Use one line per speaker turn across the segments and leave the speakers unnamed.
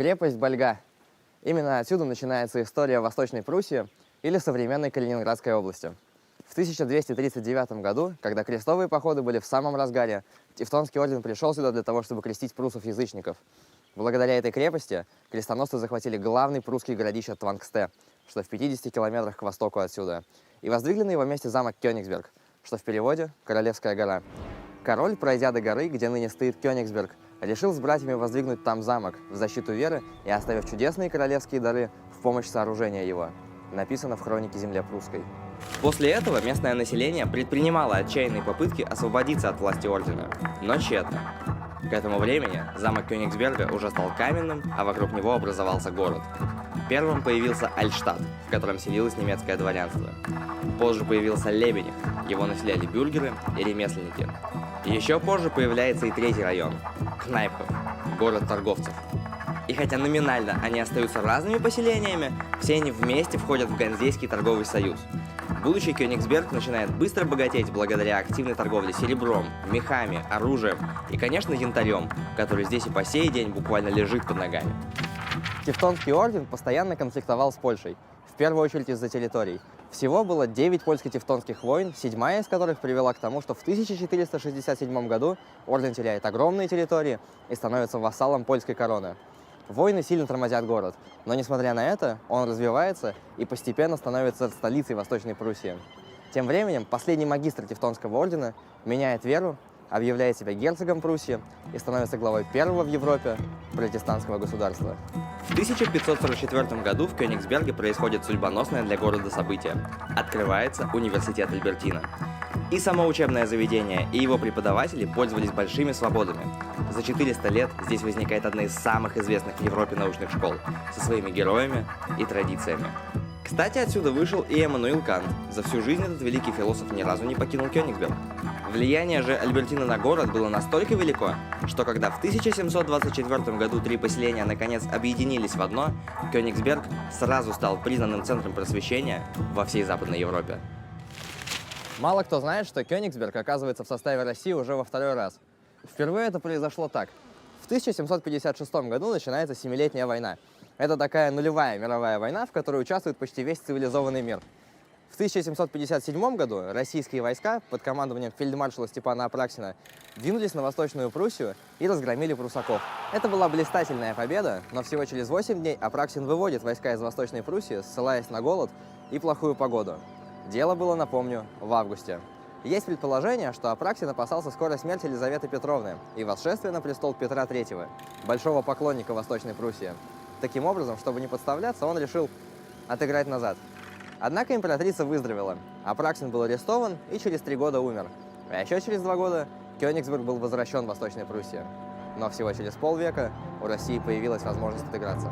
Крепость Больга. Именно отсюда начинается история Восточной Пруссии или современной Калининградской области. В 1239 году, когда крестовые походы были в самом разгаре, Тевтонский орден пришел сюда для того, чтобы крестить пруссов-язычников. Благодаря этой крепости крестоносцы захватили главный прусский городище Твангсте, что в 50 километрах к востоку отсюда, и воздвигли на его месте замок Кёнигсберг, что в переводе «Королевская гора». Король, пройдя до горы, где ныне стоит Кёнигсберг, решил с братьями воздвигнуть там замок в защиту веры и оставив чудесные королевские дары в помощь сооружения его. Написано в хронике «Земле прусской». После этого местное население предпринимало отчаянные попытки освободиться от власти ордена, но тщетно. К этому времени замок Кёнигсберга уже стал каменным, а вокруг него образовался город. Первым появился Альтштадт, в котором селилось немецкое дворянство. Позже появился Лебедев, его населяли бюргеры и ремесленники. Еще позже появляется и третий район – Кнайпхов, город торговцев. И хотя номинально они остаются разными поселениями, все они вместе входят в Ганзейский торговый союз. Будущий Кёнигсберг начинает быстро богатеть благодаря активной торговле серебром, мехами, оружием и, конечно, янтарем, который здесь и по сей день буквально лежит под ногами. Тевтонский орден постоянно конфликтовал с Польшей, в первую очередь из-за территорий. Всего было 9 польско-тевтонских войн, 7-я из которых привела к тому, что в 1467 году орден теряет огромные территории и становится вассалом польской короны. Войны сильно тормозят город, но несмотря на это, он развивается и постепенно становится столицей Восточной Пруссии. Тем временем последний магистр Тевтонского ордена меняет веру, объявляет себя герцогом Пруссии и становится главой первого в Европе протестантского государства. В 1544 году в Кёнигсберге происходит судьбоносное для города событие. Открывается университет Альбертина. И само учебное заведение, и его преподаватели пользовались большими свободами. За 400 лет здесь возникает одна из самых известных в Европе научных школ, со своими героями и традициями. Кстати, отсюда вышел и Эммануил Кант. За всю жизнь этот великий философ ни разу не покинул Кёнигсберг. Влияние же Альбертина на город было настолько велико, что когда в 1724 году три поселения наконец объединились в одно, Кёнигсберг сразу стал признанным центром просвещения во всей Западной Европе. Мало кто знает, что Кёнигсберг оказывается в составе России уже во второй раз. Впервые это произошло так. В 1756 году начинается Семилетняя война. Это такая нулевая мировая война, в которой участвует почти весь цивилизованный мир. В 1757 году российские войска под командованием фельдмаршала Степана Апраксина двинулись на Восточную Пруссию и разгромили прусаков. Это была блистательная победа, но всего через 8 дней Апраксин выводит войска из Восточной Пруссии, ссылаясь на голод и плохую погоду. Дело было, напомню, в августе. Есть предположение, что Апраксин опасался скорой смерти Елизаветы Петровны и восшествия на престол Петра III, большого поклонника Восточной Пруссии. Таким образом, чтобы не подставляться, он решил отыграть назад. Однако императрица выздоровела, Апраксин был арестован и через 3 года умер. А еще через 2 года Кёнигсберг был возвращен в Восточной Пруссии. Но всего через полвека у России появилась возможность отыграться.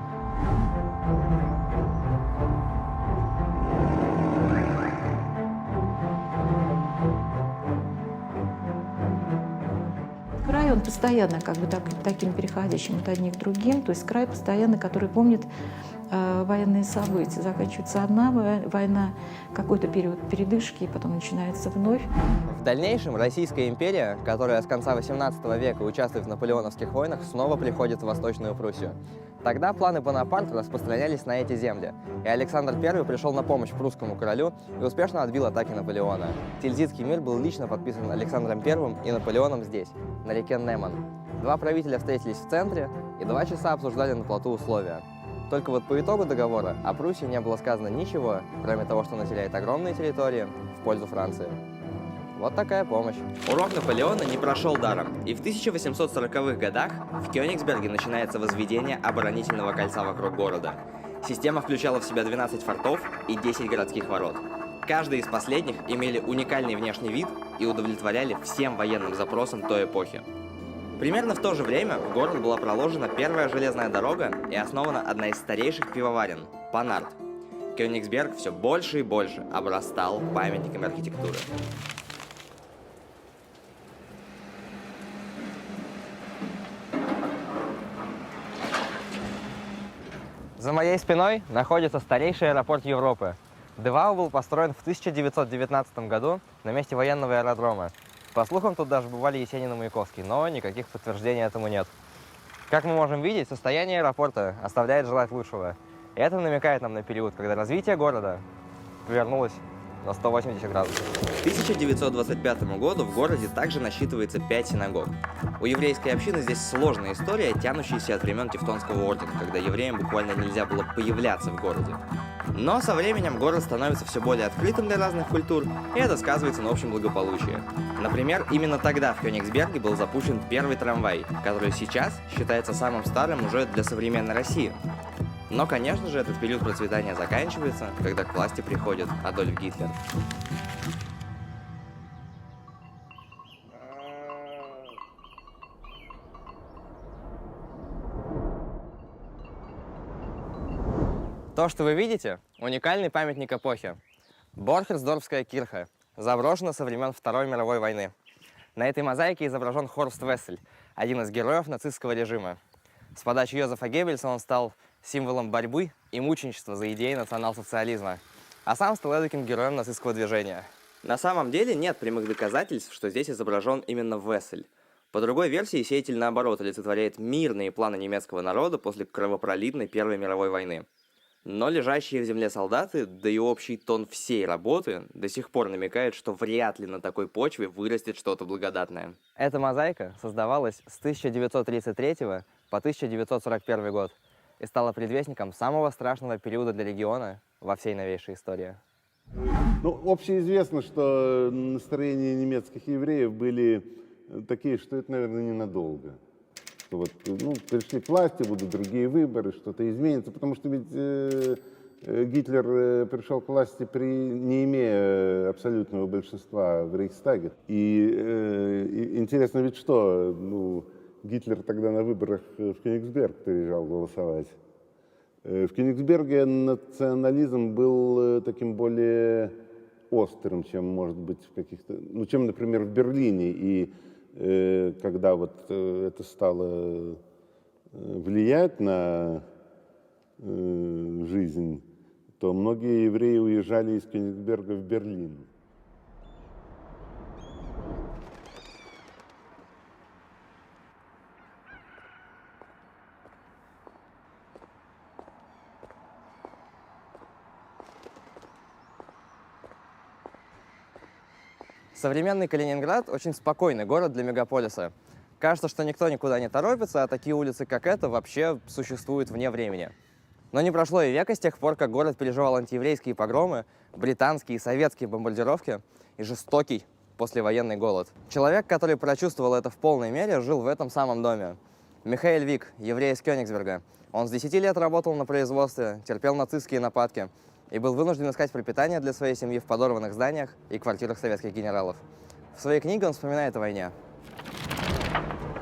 Край, он постоянно таким переходящим от одних к другим, то есть край постоянно, который помнит военные события. Заканчивается одна война, какой-то период передышки, и потом начинается вновь.
В дальнейшем Российская империя, которая с конца XVIII века участвует в наполеоновских войнах, снова приходит в Восточную Пруссию. Тогда планы Бонапарта распространялись на эти земли, и Александр I пришел на помощь прусскому королю и успешно отбил атаки Наполеона. Тильзитский мир был лично подписан Александром I и Наполеоном здесь, на реке Неман. Два правителя встретились в центре и 2 часа обсуждали на плоту условия. Только вот по итогу договора о Пруссии не было сказано ничего, кроме того, что она теряет огромные территории в пользу Франции. Вот такая помощь. Урок Наполеона не прошел даром, и в 1840-х годах в Кёнигсберге начинается возведение оборонительного кольца вокруг города. Система включала в себя 12 фортов и 10 городских ворот. Каждый из последних имели уникальный внешний вид и удовлетворяли всем военным запросам той эпохи. Примерно в то же время в город была проложена первая железная дорога и основана одна из старейших пивоварен – Панарт. Кёнигсберг все больше и больше обрастал памятниками архитектуры. За моей спиной находится старейший аэропорт Европы. Девау был построен в 1919 году на месте военного аэродрома. По слухам, тут даже бывали Есенин и Маяковский, но никаких подтверждений этому нет. Как мы можем видеть, состояние аэропорта оставляет желать лучшего. И это намекает нам на период, когда развитие города повернулось на 180 градусов. К 1925 году в городе также насчитывается 5 синагог. У еврейской общины здесь сложная история, тянущаяся от времен Тевтонского ордена, когда евреям буквально нельзя было появляться в городе. Но со временем город становится все более открытым для разных культур, и это сказывается на общем благополучии. Например, именно тогда в Кёнигсберге был запущен первый трамвай, который сейчас считается самым старым уже для современной России. Но, конечно же, этот период процветания заканчивается, когда к власти приходит Адольф Гитлер. То, что вы видите, уникальный памятник эпохи. Борхерсдорфская кирха, заброшена со времен Второй мировой войны. На этой мозаике изображен Хорст Вессель, один из героев нацистского режима. С подачи Йозефа Геббельса он стал символом борьбы и мученичества за идеи национал-социализма, а сам стал эдаким героем нацистского движения. На самом деле нет прямых доказательств, что здесь изображен именно Вессель. По другой версии, сеятель, наоборот, олицетворяет мирные планы немецкого народа после кровопролитной Первой мировой войны. Но лежащие в земле солдаты, да и общий тон всей работы до сих пор намекает, что вряд ли на такой почве вырастет что-то благодатное. Эта мозаика создавалась с 1933 по 1941 год и стала предвестником самого страшного периода для региона во всей новейшей истории.
Ну, общеизвестно, что настроения немецких евреев были такие, что это, наверное, ненадолго. Что вот, ну, пришли к власти, будут другие выборы, что-то изменится, потому что ведь Гитлер пришел к власти, не имея абсолютного большинства в Рейхстаге. И интересно ведь что, ну, Гитлер тогда на выборах в Кёнигсберг приезжал голосовать. В Кёнигсберге национализм был таким более острым, чем, может быть, в каких-то, ну, чем, например, в Берлине. И когда вот это стало влиять на жизнь, то многие евреи уезжали из Кёнигсберга в Берлин.
Современный Калининград – очень спокойный город для мегаполиса. Кажется, что никто никуда не торопится, а такие улицы, как эта, вообще существуют вне времени. Но не прошло и века с тех пор, как город переживал антиеврейские погромы, британские и советские бомбардировки и жестокий послевоенный голод. Человек, который прочувствовал это в полной мере, жил в этом самом доме. Михаэль Вик, еврей из Кёнигсберга. Он с 10 лет работал на производстве, терпел нацистские нападки и был вынужден искать пропитание для своей семьи в подорванных зданиях и квартирах советских генералов. В своей книге он вспоминает о войне.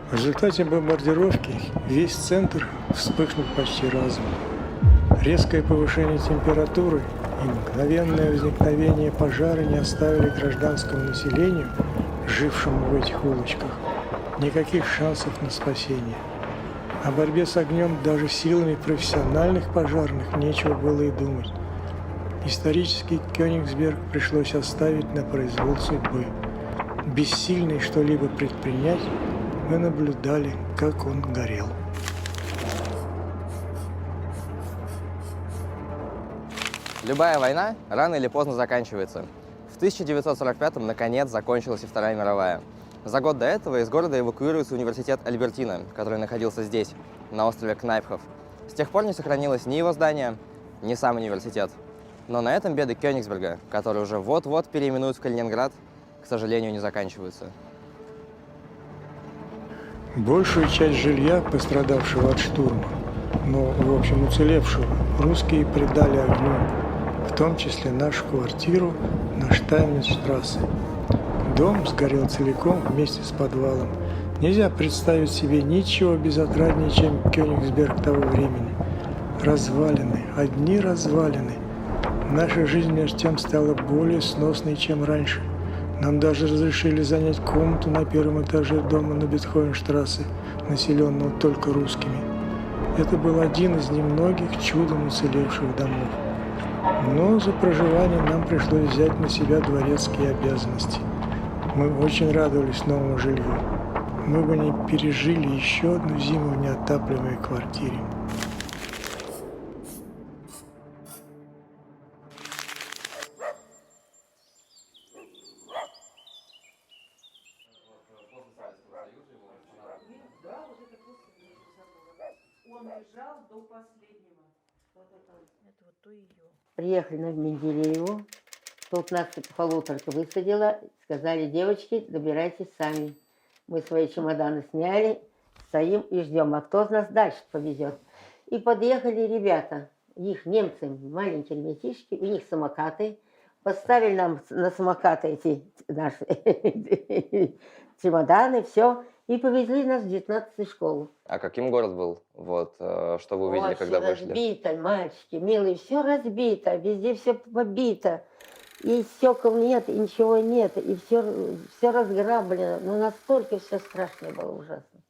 В результате бомбардировки весь центр вспыхнул почти разом. Резкое повышение температуры и мгновенное возникновение пожара не оставили гражданскому населению, жившему в этих улочках, никаких шансов на спасение. О борьбе с огнем даже силами профессиональных пожарных нечего было и думать. Исторический Кёнигсберг пришлось оставить на произвол судьбы. Бессильный что-либо предпринять, мы наблюдали, как он горел.
Любая война рано или поздно заканчивается. В 1945-м, наконец, закончилась и Вторая мировая. За год до этого из города эвакуируется университет Альбертина, который находился здесь, на острове Кнайпхоф. С тех пор не сохранилось ни его здание, ни сам университет. Но на этом беды Кёнигсберга, который уже вот-вот переименуют в Калининград, к сожалению, не заканчиваются.
Большую часть жилья, пострадавшего от штурма, но, в общем, уцелевшего, русские предали огню, в том числе нашу квартиру на Штайнманштрассе. Дом сгорел целиком вместе с подвалом. Нельзя представить себе ничего безотраднее, чем Кёнигсберг того времени. Развалины, одни развалины. Наша жизнь между тем стала более сносной, чем раньше. Нам даже разрешили занять комнату на первом этаже дома на Бетховенштрассе, населенного только русскими. Это был один из немногих чудом уцелевших домов. Но за проживание нам пришлось взять на себя дворецкие обязанности. Мы очень радовались новому жилью. мы бы не пережили еще одну зиму в неотапливаемой квартире.
Приехали на Менделееву, тут нас полуторка высадила, сказали: девочки, добирайтесь сами. Мы свои чемоданы сняли, стоим и ждем, а кто из нас дальше повезет. И подъехали ребята, их немцы, маленькие ребятишки, у них самокаты, поставили нам на самокаты эти наши чемоданы, все, и повезли нас в 19-ю школу.
А каким город был? Вот, что вы увидели, когда вышли?
Разбито, мальчики, милые, все разбито, везде все побито. И стекол нет, и ничего нет, и все разграблено. Но настолько все страшное было, ужасно.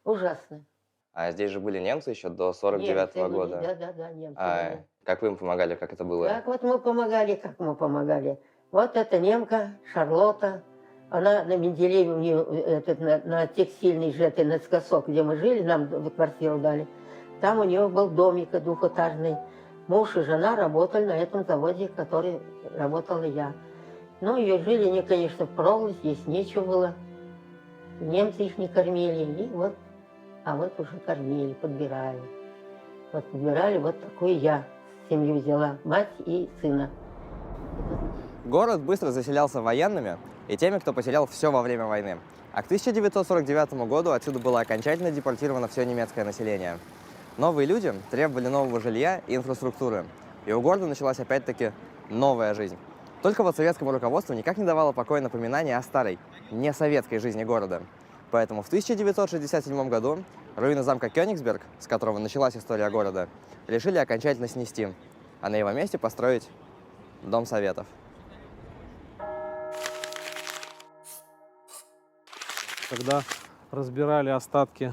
Ужасно.
А здесь же были немцы еще до 49-го года.
Да, немцы были.
Как вы им помогали, как это было?
Как вот мы помогали, как мы помогали. Вот эта немка, Шарлотта, она на Менделееве, у нее на текстильный же, наискосок, где мы жили, нам квартиру дали. Там у нее был домик двухэтажный. Муж и жена работали на этом заводе, который работала я. Ну, ее жили они, конечно, в проволоке, здесь нечего было. Немцы их не кормили, и вот, а вот уже кормили, подбирали. Вот подбирали, вот такую я семью взяла, мать и сына.
Город быстро заселялся военными и теми, кто потерял все во время войны. А к 1949 году отсюда было окончательно депортировано все немецкое население. Новые люди требовали нового жилья и инфраструктуры. И у города началась опять-таки новая жизнь. Только вот советскому руководству никак не давало покоя напоминание о старой, не советской жизни города. Поэтому в 1967 году руины замка Кёнигсберг, с которого началась история города, решили окончательно снести, а на его месте построить Дом Советов.
Когда разбирали остатки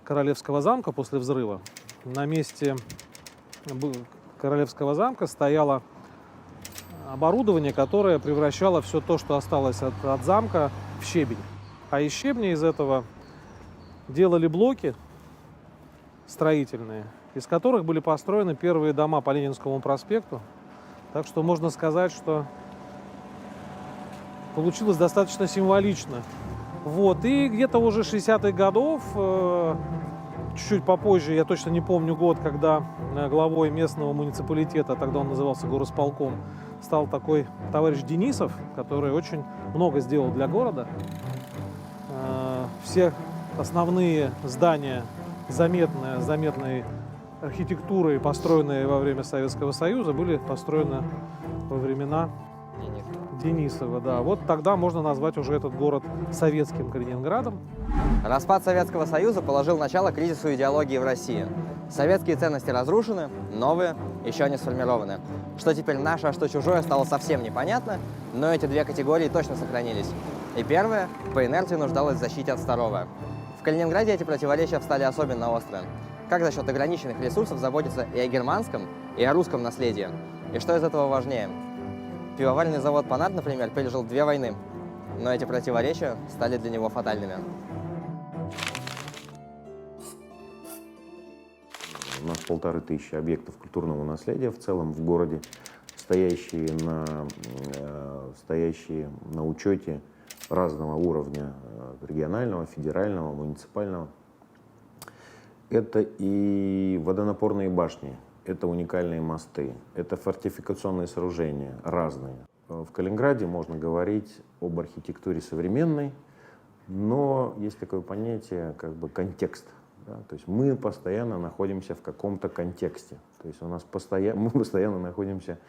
Королевского замка после взрыва, на месте Королевского замка стояло оборудование, которое превращало все то, что осталось от замка, в щебень. А из щебня из этого делали блоки строительные, из которых были построены первые дома по Ленинскому проспекту. Так что можно сказать, что получилось достаточно символично. Вот. И где-то уже 60-х годов, чуть-чуть попозже, я точно не помню год, когда главой местного муниципалитета, тогда он назывался горосполком, стал такой товарищ Денисов, который очень много сделал для города. Все основные здания заметной архитектурой, построенные во время Советского Союза, были построены во времена Денисова. Да. Вот тогда можно назвать уже этот город советским Калининградом.
Распад Советского Союза положил начало кризису идеологии в России. Советские ценности разрушены, новые еще не сформированы. Что теперь наше, а что чужое, стало совсем непонятно, но эти две категории точно сохранились. И первая по инерции нуждалась в защите от второго. В Калининграде эти противоречия встали особенно острые. Как за счет ограниченных ресурсов заботиться и о германском, и о русском наследии? И что из этого важнее? Пивоваренный завод «Панарт», например, пережил 2 войны, но эти противоречия стали для него фатальными.
У нас 1500 объектов культурного наследия в целом в городе, стоящие на учете разного уровня, регионального, федерального, муниципального. Это и водонапорные башни, это уникальные мосты, это фортификационные сооружения разные. В Калининграде можно говорить об архитектуре современной, но есть такое понятие, как бы контекст. Да? То есть мы постоянно находимся в каком-то контексте. То есть мы постоянно находимся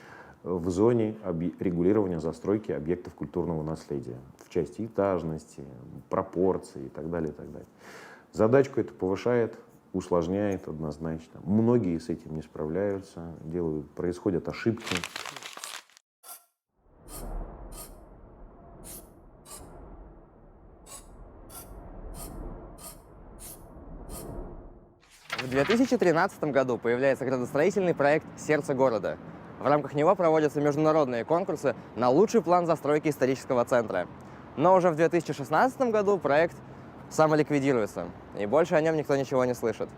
в зоне регулирования застройки объектов культурного наследия в части этажности, пропорций и так далее, и так далее. Задачку это повышает, усложняет однозначно. Многие с этим не справляются, происходят ошибки.
В 2013 году появляется градостроительный проект «Сердце города». В рамках него проводятся международные конкурсы на лучший план застройки исторического центра. Но уже в 2016 году проект самоликвидируется, и больше о нем никто ничего не слышит.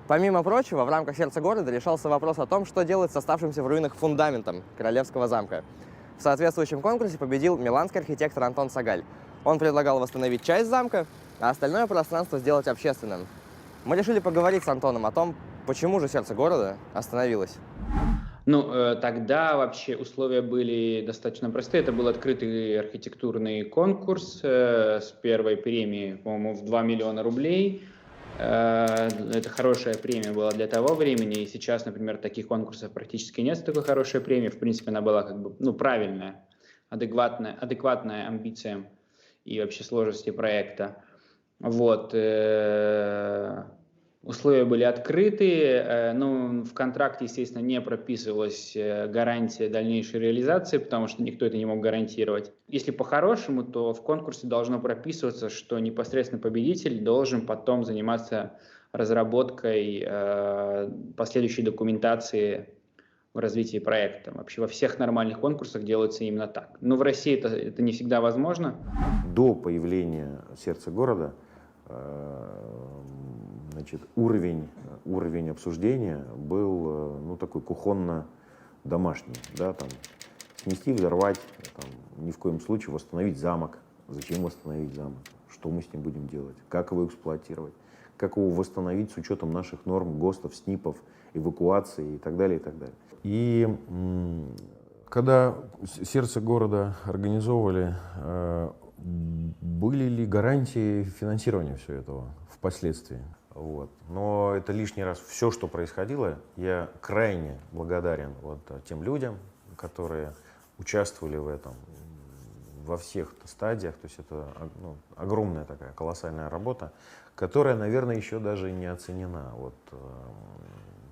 Помимо прочего, в рамках сердца города решался вопрос о том, что делать с оставшимся в руинах фундаментом Королевского замка. В соответствующем конкурсе победил миланский архитектор Антон Сагаль. Он предлагал восстановить часть замка, а остальное пространство сделать общественным. Мы решили поговорить с Антоном о том, почему же сердце города остановилось.
Ну, тогда вообще условия были достаточно простые. Это был открытый архитектурный конкурс с первой премией, по-моему, в 2 миллиона рублей. Это хорошая премия была для того времени, и сейчас, например, таких конкурсов практически нет, такой хорошей премии. В принципе, она была как бы, ну, правильная, адекватная амбициям и вообще сложности проекта. Вот. Условия были открыты, но в контракте, естественно, не прописывалась гарантия дальнейшей реализации, потому что никто это не мог гарантировать. Если по-хорошему, то в конкурсе должно прописываться, что непосредственно победитель должен потом заниматься разработкой последующей документации в развитии проекта. Вообще во всех нормальных конкурсах делается именно так. Но в России это не всегда возможно.
До появления сердца города значит, уровень обсуждения был, ну, такой кухонно-домашний, да, там, снести, взорвать, там, ни в коем случае восстановить замок. Зачем восстановить замок? Что мы с ним будем делать? Как его эксплуатировать? Как его восстановить с учетом наших норм, ГОСТов, СНИПов, эвакуации и так далее, и так далее. И когда сердце города организовывали, были ли гарантии финансирования всего этого впоследствии? Вот. Но это лишний раз. Все, что происходило, я крайне благодарен вот тем людям, которые участвовали в этом во всех стадиях. То есть это, ну, огромная такая колоссальная работа, которая, наверное, еще даже не оценена вот,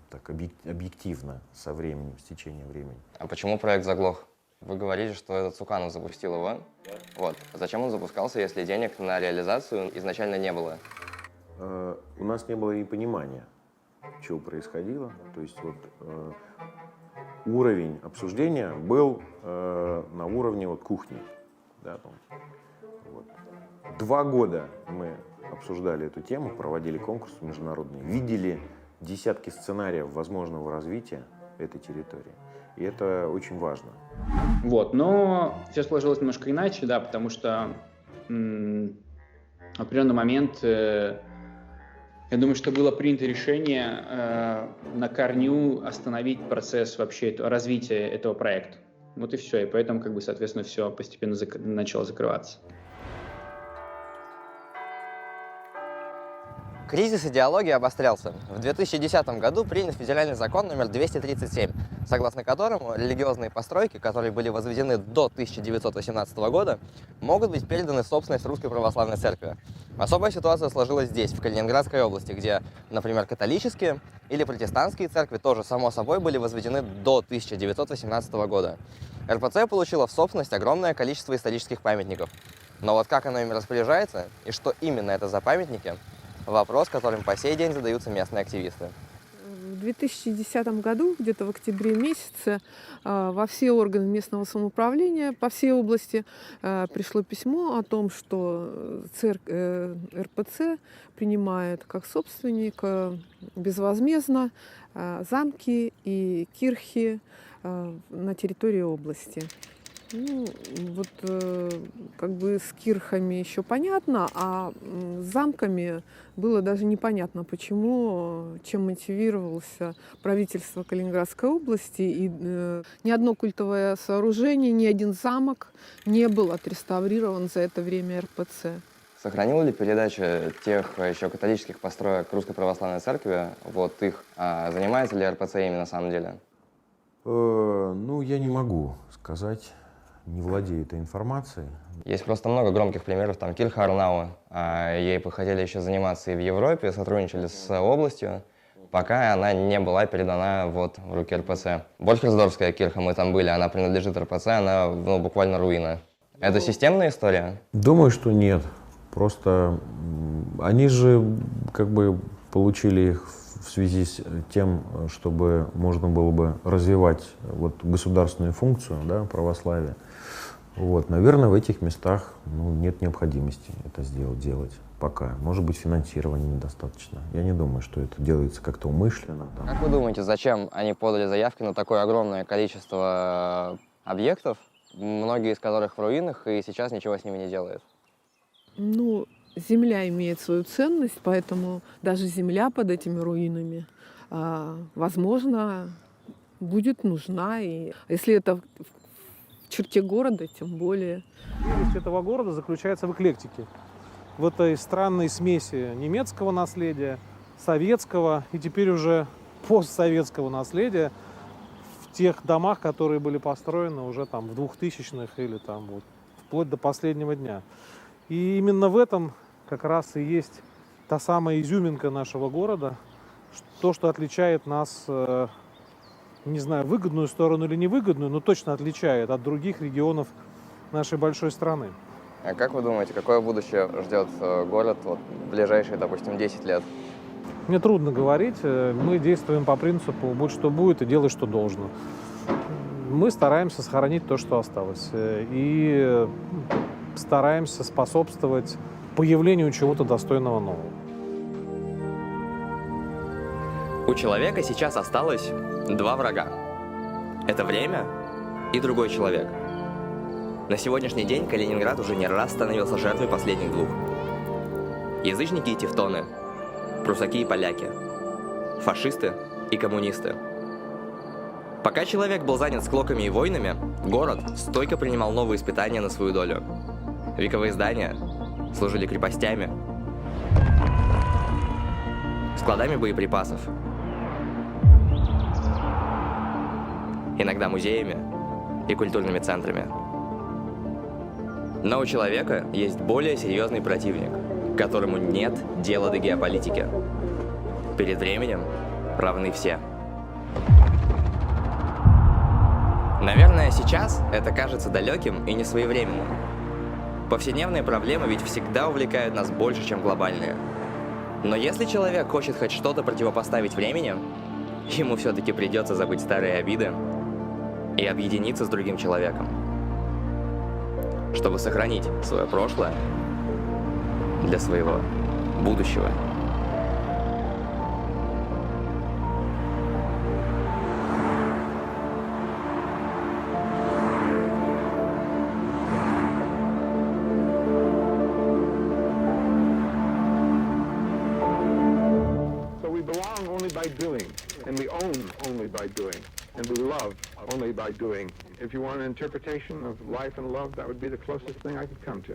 так объективно со временем, с течением времени.
А почему проект заглох? Вы говорите, что этот Цуканов запустил его. Вот. Зачем он запускался, если денег на реализацию изначально не было?
У нас не было и понимания, чего происходило. То есть вот, уровень обсуждения был на уровне вот, кухни. Да, там. Вот. 2 года мы обсуждали эту тему, проводили конкурс международный, видели десятки сценариев возможного развития этой территории. И это очень важно.
Вот, но все сложилось немножко иначе, да, потому что в определенный момент, я думаю, что было принято решение на корню остановить процесс вообще развития этого проекта. Вот и все, и поэтому, как бы, соответственно, все постепенно начало закрываться.
Кризис идеологии обострялся. В 2010 году принят федеральный закон номер 237, согласно которому религиозные постройки, которые были возведены до 1918 года, могут быть переданы в собственность Русской Православной Церкви. Особая ситуация сложилась здесь, в Калининградской области, где, например, католические или протестантские церкви тоже, само собой, были возведены до 1918 года. РПЦ получила в собственность огромное количество исторических памятников. Но вот как оно ими распоряжается и что именно это за памятники – вопрос, которым по сей день задаются местные активисты.
В 2010 году, где-то в октябре месяце, во все органы местного самоуправления по всей области пришло письмо о том, что РПЦ принимает как собственник безвозмездно замки и кирхи на территории области. Ну, вот как бы с кирхами еще понятно, а с замками было даже непонятно, почему, чем мотивировалось правительство Калининградской области. И ни одно культовое сооружение, ни один замок не был отреставрирован за это время РПЦ.
Сохранила ли передача тех еще католических построек Русской Православной Церкви, вот их, занимается ли РПЦ ими на самом деле?
Ну, я не могу сказать. Не владею этой информацией.
Есть просто много громких примеров, там Кирха Арнау, ей хотели еще заниматься и в Европе, сотрудничали с областью, пока она не была передана вот в руки РПЦ. Болькерсдорфская кирха, мы там были, она принадлежит РПЦ, она буквально руина. Это системная история?
Думаю, что нет. Просто они же как бы получили их в связи с тем, чтобы можно было бы развивать вот государственную функцию, да, православия. Вот, наверное, в этих местах, ну, нет необходимости это делать. пока. Может быть, финансирования недостаточно. Я не думаю, что это делается как-то умышленно. Там.
Как вы думаете, зачем они подали заявки на такое огромное количество объектов, многие из которых в руинах, и сейчас ничего с ними не делают?
Ну, земля имеет свою ценность, поэтому даже земля под этими руинами, возможно, будет нужна. И если это в черте города, тем более.
Прелесть этого города заключается в эклектике. В этой странной смеси немецкого наследия, советского и теперь уже постсоветского наследия в тех домах, которые были построены уже там в 2000-х или там вот вплоть до последнего дня. И именно в этом как раз и есть та самая изюминка нашего города, то, что отличает нас, не знаю, выгодную сторону или невыгодную, но точно отличает от других регионов нашей большой страны.
А как вы думаете, какое будущее ждет город вот, в ближайшие, допустим, 10 лет?
Мне трудно говорить. Мы действуем по принципу «будь что будет и делай, что должно». Мы стараемся сохранить то, что осталось. И стараемся способствовать появлению чего-то достойного нового.
У человека сейчас осталось два врага. Это время и другой человек. На сегодняшний день Калининград уже не раз становился жертвой последних двух. Язычники и тевтоны, прусаки и поляки, фашисты и коммунисты. Пока человек был занят склоками и войнами, город стойко принимал новые испытания на свою долю. Вековые здания служили крепостями, складами боеприпасов, иногда музеями и культурными центрами. Но у человека есть более серьезный противник, которому нет дела до геополитики. Перед временем равны все. Наверное, сейчас это кажется далеким и несвоевременным. Повседневные проблемы ведь всегда увлекают нас больше, чем глобальные. Но если человек хочет хоть что-то противопоставить времени, ему все-таки придется забыть старые обиды и объединиться с другим человеком, чтобы сохранить свое прошлое для своего будущего.
So we belong only by doing, and we own only by doing, and we love only by doing. If you want an interpretation of life and love, that would be the closest thing I could come to.